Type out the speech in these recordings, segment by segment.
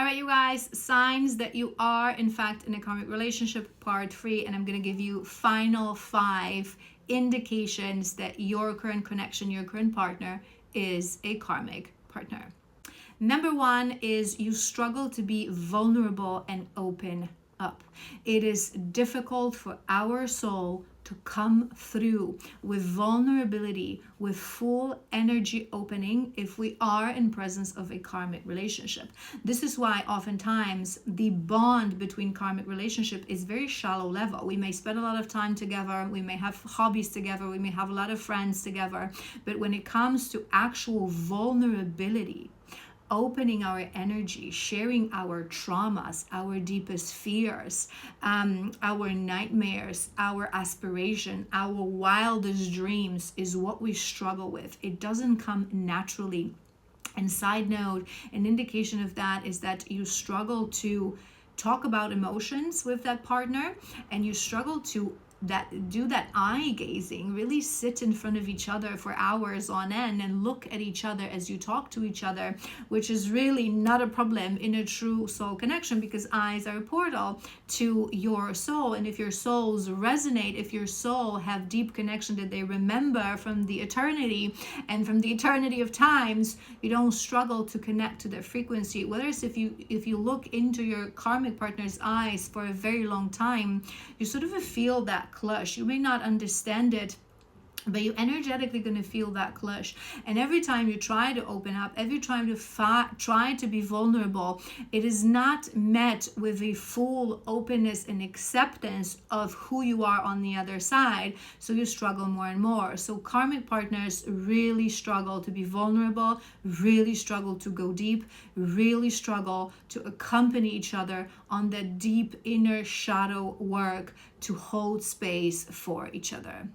right, you guys, signs that you are in fact in a karmic relationship, part 3, and I'm going to give you final 5 indications that your current connection, your current partner is a karmic partner. Number 1 is you struggle to be vulnerable and open up. It is difficult for our soul to come through with vulnerability, with full energy opening if we are in presence of a karmic relationship. This is why oftentimes the bond between karmic relationship is very shallow level. We may spend a lot of time together, we may have hobbies together, we may have a lot of friends together, but when it comes to actual vulnerability, opening our energy, sharing our traumas, our deepest fears, our nightmares, our aspiration, our wildest dreams is what we struggle with. It doesn't come naturally. And side note, an indication of that is that you struggle to talk about emotions with that partner, and you struggle to do that eye gazing, really sit in front of each other for hours on end and look at each other as you talk to each other, which is really not a problem in a true soul connection, because eyes are a portal to your soul. And if your souls resonate, if your soul have deep connection that they remember from the eternity and from the eternity of times, you don't struggle to connect to their frequency. Whereas if you look into your karmic partner's eyes for a very long time, you sort of feel that clutch. You may not understand it, but you're energetically going to feel that clutch. And every time you try to open up, every time you try to be vulnerable, it is not met with a full openness and acceptance of who you are on the other side. So you struggle more and more. So karmic partners really struggle to be vulnerable, really struggle to go deep, really struggle to accompany each other on that deep inner shadow work to hold space for each other.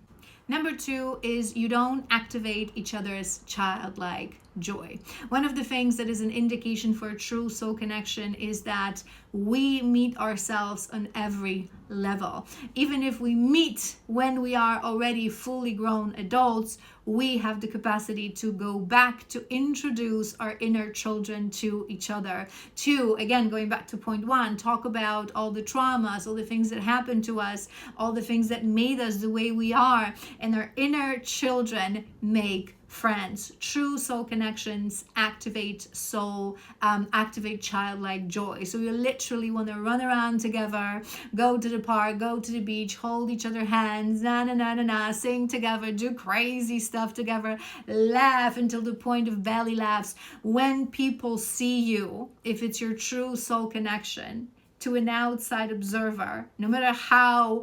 Number 2 is you don't activate each other's childlike joy. One of the things that is an indication for a true soul connection is that we meet ourselves on every level. Even if we meet when we are already fully grown adults, we have the capacity to go back to introduce our inner children to each other. To, again, going back to point 1, talk about all the traumas, all the things that happened to us, all the things that made us the way we are, and our inner children make friends. True soul connections activate soul, activate childlike joy. So you literally want to run around together, go to the park, go to the beach, hold each other hands, na na na na na, sing together, do crazy stuff together, laugh until the point of belly laughs. When people see you, if it's your true soul connection, to an outside observer, no matter how,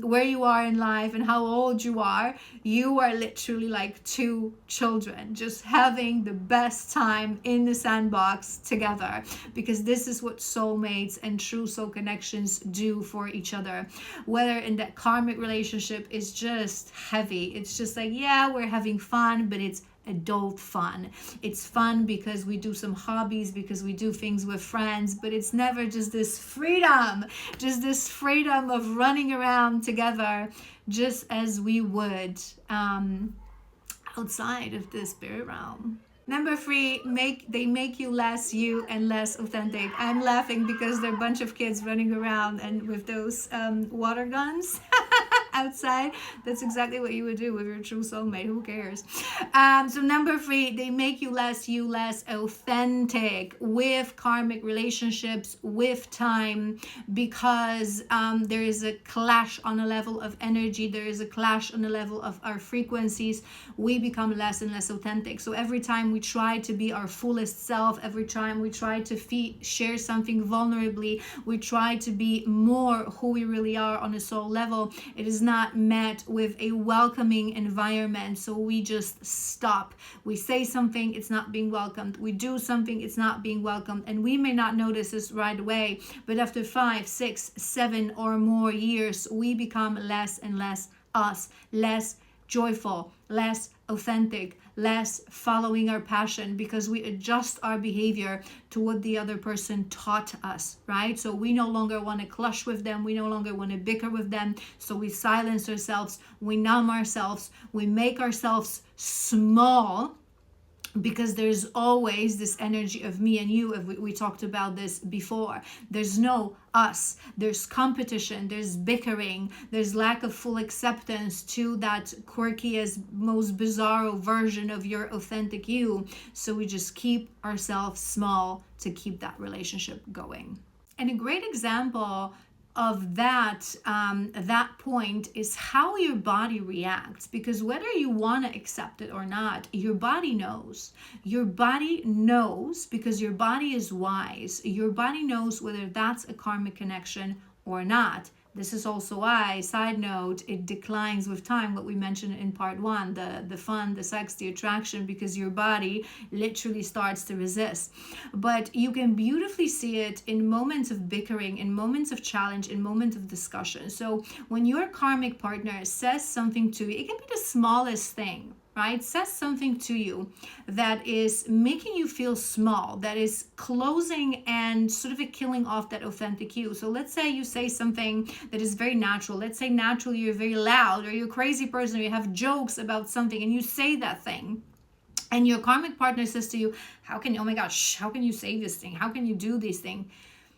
where you are in life and how old you are literally like 2 children, just having the best time in the sandbox together, because this is what soulmates and true soul connections do for each other. Whether in that karmic relationship is just heavy, it's just like, yeah, we're having fun, but it's adult fun. It's fun because we do some hobbies, because we do things with friends, but it's never just this freedom of running around together just as we would outside of the spirit realm. Number 3, they make you less you and less authentic. I'm laughing because there are a bunch of kids running around and with those water guns outside. That's exactly what you would do with your true soulmate. Who cares? So number 3, they make you less authentic with karmic relationships, with time, because there is a clash on a level of energy. There is a clash on the level of our frequencies. We become less and less authentic. So every time we try to be our fullest self, every time we try to share something vulnerably, we try to be more who we really are on a soul level, it is not met with a welcoming environment. So we just stop. We say something, it's not being welcomed. We do something, it's not being welcomed. And we may not notice this right away, but after 5, 6, 7 or more years, we become less and less us, less joyful, less authentic, less following our passion, because we adjust our behavior to what the other person taught us, right? So we no longer want to clash with them. We no longer want to bicker with them. So we silence ourselves. We numb ourselves. We make ourselves small because there's always this energy of me and you. We talked about this before. There's no us, there's competition, there's bickering, there's lack of full acceptance to that quirkiest, most bizarro version of your authentic you. So we just keep ourselves small to keep that relationship going. And a great example of that point is how your body reacts, because whether you want to accept it or not, your body knows. Your body knows because your body is wise. Your body knows whether that's a karmic connection or not. This is also why, side note, it declines with time, what we mentioned in part 1, the fun, the sex, the attraction, because your body literally starts to resist. But you can beautifully see it in moments of bickering, in moments of challenge, in moments of discussion. So when your karmic partner says something to you, it can be the smallest thing, right? Says something to you that is making you feel small, that is closing and sort of a killing off that authentic you. So let's say you say something that is very natural. Let's say naturally you're very loud, or you're a crazy person, or you have jokes about something, and you say that thing. And your karmic partner says to you, how can you, oh my gosh, how can you say this thing? How can you do this thing?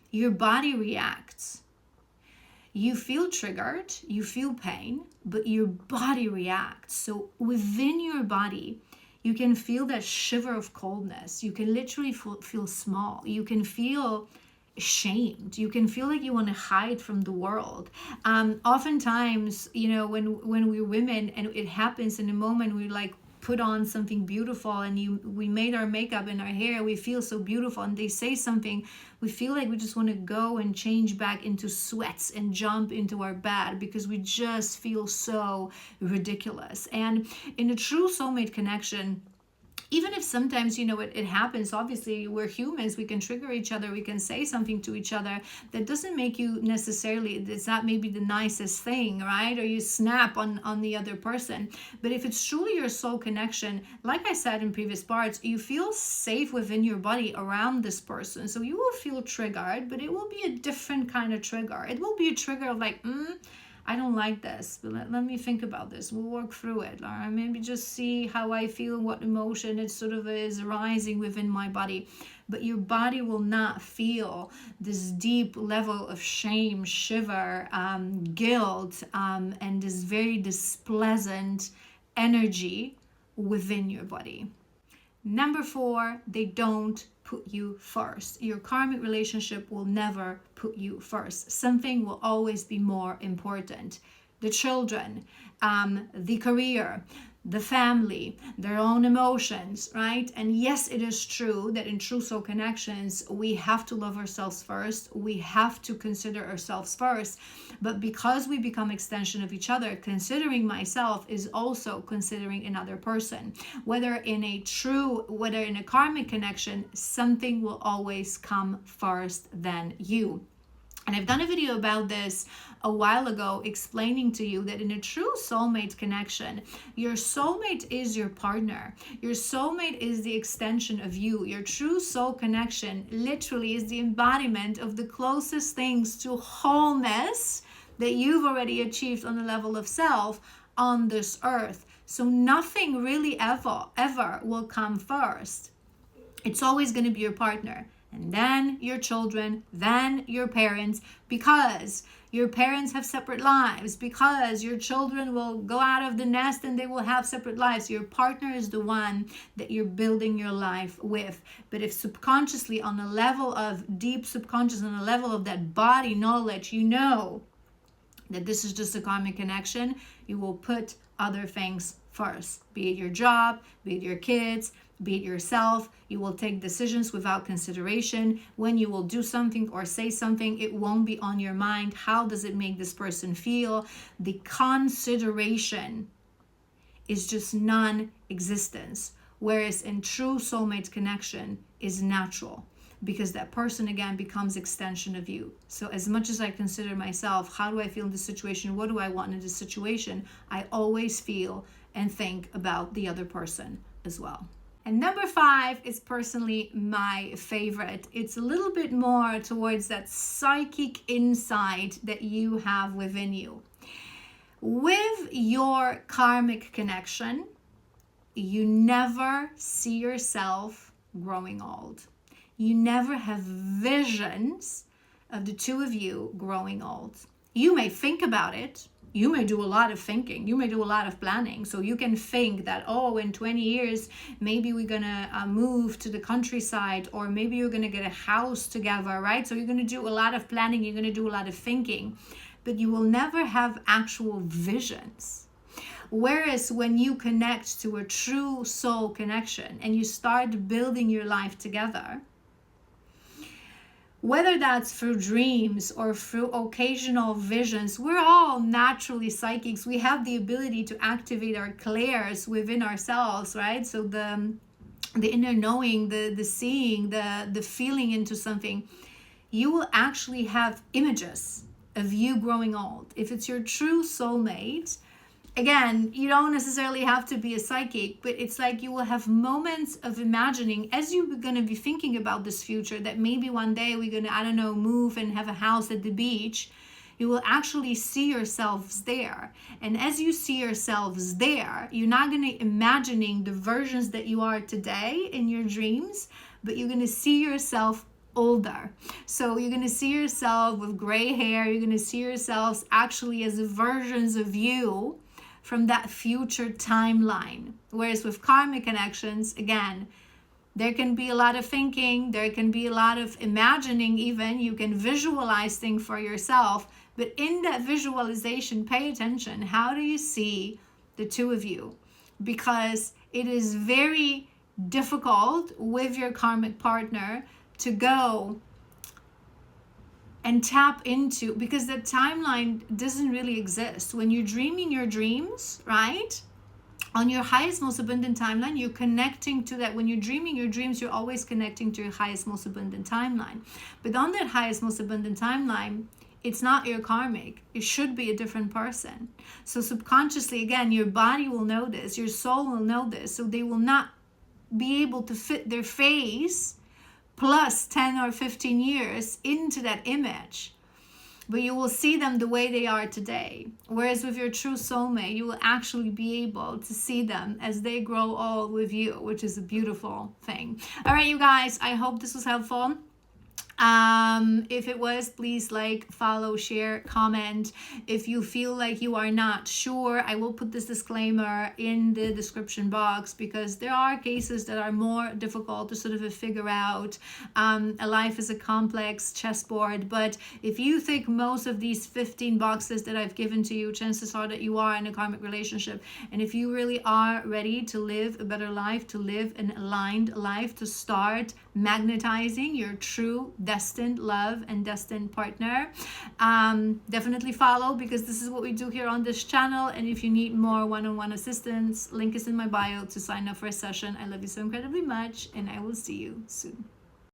Your body reacts. You feel triggered, you feel pain, but your body reacts. So within your body, you can feel that shiver of coldness. You can literally feel small. You can feel ashamed. You can feel like you want to hide from the world. Oftentimes, you know, when we're women and it happens in a moment, we like put on something beautiful, and we made our makeup and our hair, we feel so beautiful, and they say something, we feel like we just want to go and change back into sweats and jump into our bed because we just feel so ridiculous. And in a true soulmate connection, even if sometimes, you know, it happens, obviously we're humans, we can trigger each other, we can say something to each other that doesn't make you necessarily, it's not maybe the nicest thing, right? Or you snap on the other person. But if it's truly your soul connection, like I said in previous parts, you feel safe within your body around this person. So you will feel triggered, but it will be a different kind of trigger. It will be a trigger of like, I don't like this, but let me think about this. We'll work through it. Or maybe just see how I feel, what emotion it sort of is rising within my body. But your body will not feel this deep level of shame, shiver, guilt, and this very displeasant energy within your body. Number 4, they don't put you first. Your karmic relationship will never put you first. Something will always be more important. The children, the career, the family, their own emotions, right? And yes, it is true that in true soul connections, we have to love ourselves first. We have to consider ourselves first. But because we become extension of each other, considering myself is also considering another person. Whether in a karmic connection, something will always come first than you. And I've done a video about this a while ago, explaining to you that in a true soulmate connection, your soulmate is your partner. Your soulmate is the extension of you. Your true soul connection literally is the embodiment of the closest things to wholeness that you've already achieved on the level of self on this earth. So nothing really ever will come first. It's always going to be your partner. And then your children, then your parents, because your parents have separate lives, because your children will go out of the nest and they will have separate lives. Your partner is the one that you're building your life with. But if subconsciously, on a level of deep subconscious, on a level of that body knowledge, you know that this is just a karmic connection, you will put other things first, be it your job, be it your kids, be it yourself. You will take decisions without consideration. When you will do something or say something, it won't be on your mind. How does it make this person feel? The consideration is just non-existence. Whereas in true soulmate connection is natural, because that person again becomes extension of you. So as much as I consider myself, how do I feel in this situation? What do I want in this situation? I always feel and think about the other person as well. And number 5 is personally my favorite. It's a little bit more towards that psychic insight that you have within you. With your karmic connection, you never see yourself growing old. You never have visions of the two of you growing old. You may think about it. You may do a lot of thinking. You may do a lot of planning. So you can think that, oh, in 20 years, maybe we're going to move to the countryside, or maybe you're going to get a house together, right? So you're going to do a lot of planning. You're going to do a lot of thinking, but you will never have actual visions. Whereas when you connect to a true soul connection and you start building your life together, whether that's through dreams or through occasional visions, we're all naturally psychics. We have the ability to activate our clairs within ourselves, right? So the inner knowing, the seeing, the feeling into something, you will actually have images of you growing old. If it's your true soulmate, again, you don't necessarily have to be a psychic, but it's like you will have moments of imagining as you're going to be thinking about this future, that maybe one day we're going to, I don't know, move and have a house at the beach. You will actually see yourselves there. And as you see yourselves there, you're not going to imagining the versions that you are today in your dreams, but you're going to see yourself older. So you're going to see yourself with gray hair. You're going to see yourselves actually as versions of you from that future timeline. Whereas with karmic connections, again, there can be a lot of thinking, there can be a lot of imagining even. You can visualize things for yourself, but in that visualization, pay attention. How do you see the two of you? Because it is very difficult with your karmic partner to go and tap into, because the timeline doesn't really exist. When you're dreaming your dreams, right? On your highest, most abundant timeline, you're connecting to that. When you're dreaming your dreams, you're always connecting to your highest, most abundant timeline. But on that highest, most abundant timeline, it's not your karmic. It should be a different person. So subconsciously, again, your body will know this, your soul will know this. So they will not be able to fit their face plus 10 or 15 years into that image, but you will see them the way they are today. Whereas with your true soulmate, you will actually be able to see them as they grow old with you, which is a beautiful thing. All right, you guys, I hope this was helpful. If it was, please like, follow, share, comment. If you feel like you are not sure, I will put this disclaimer in the description box, because there are cases that are more difficult to sort of figure out. A life is a complex chessboard, but if you think most of these 15 boxes that I've given to you, chances are that you are in a karmic relationship. And if you really are ready to live a better life, to live an aligned life, to start magnetizing your true destined love and destined partner, definitely follow, because this is what we do here on this channel. And if you need more one-on-one assistance, link is in my bio to sign up for a session. I love you so incredibly much, and I will see you soon.